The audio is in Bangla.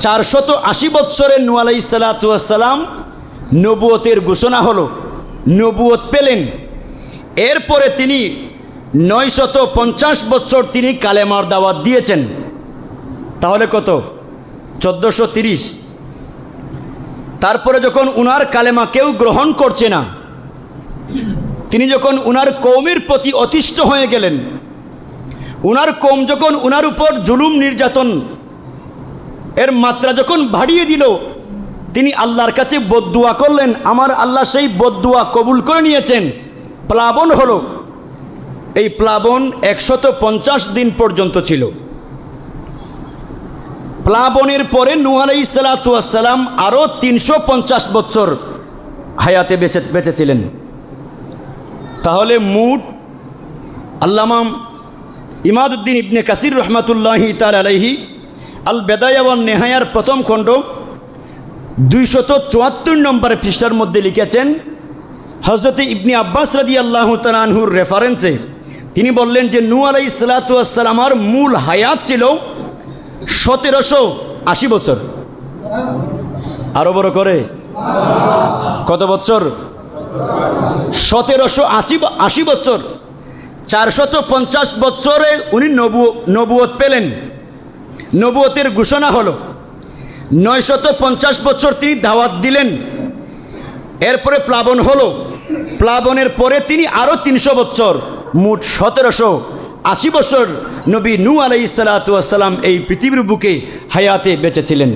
480 বৎসরে নূহ আলাইহিস সালাতু ওয়াস সালাম নবুয়তের ঘোষণা হলো, নবুয়ত পেলেন। এরপরে তিনি 950 বৎসর তিনি কালেমার দাওয়াত দিয়েছেন। তাহলে কত? 1430। তারপরে যখন উনার কালেমা কেউ গ্রহণ করছে না, তিনি যখন উনার কওমের প্রতি অতিষ্ঠ হয়ে গেলেন, উনার কওম যখন উনার উপর জুলুম নির্যাতন এর মাত্রা যখন বাড়িয়ে দিল, তিনি আল্লাহর কাছে বদদুয়া করলেন। আমার আল্লাহ সেই বদদুয়া কবুল করে নিয়েছেন। প্লাবন হলো। এই প্লাবন 150 দিন পর্যন্ত ছিল। প্লাবনের পরে নূহ আলাইহিস সালাতু ওয়াস সালাম আরও 350 বছর হায়াতে বেঁচেছিলেন। তাহলে মোট আল্লামা ইমাদউদ্দিন ইবনে কাসির রহমাতুল্লাহি তাআলা আলাইহি আল বেদায়া ওয়ান নেহায়ার প্রথম খণ্ড 274 নম্বর পৃষ্ঠার মধ্যে লিখেছেন, হযরত ইবনে আব্বাস রাদিয়াল্লাহু তাআলা আনহুর রেফারেন্সে তিনি বললেন যে নূহ আলাইহিস সালাতু ওয়াস সালামের মূল হায়াত ছিল 1780 বছর। আরো বড় করে কত বছর? 1780 বছর। 450 বছরে উনি নবুয়ত পেলেন, নবুয়তের ঘোষণা হলো। 950 বছর তিনি দাওয়াত দিলেন। এরপরে প্লাবন হলো। প্লাবনের পরে তিনি আরও 300 বছর, মোট 1780 বছর নবী নূহ আলাইহিস সালাতু ওয়াস সালাম এই পৃথিবীর বুকে হায়াতে বেঁচেছিলেন।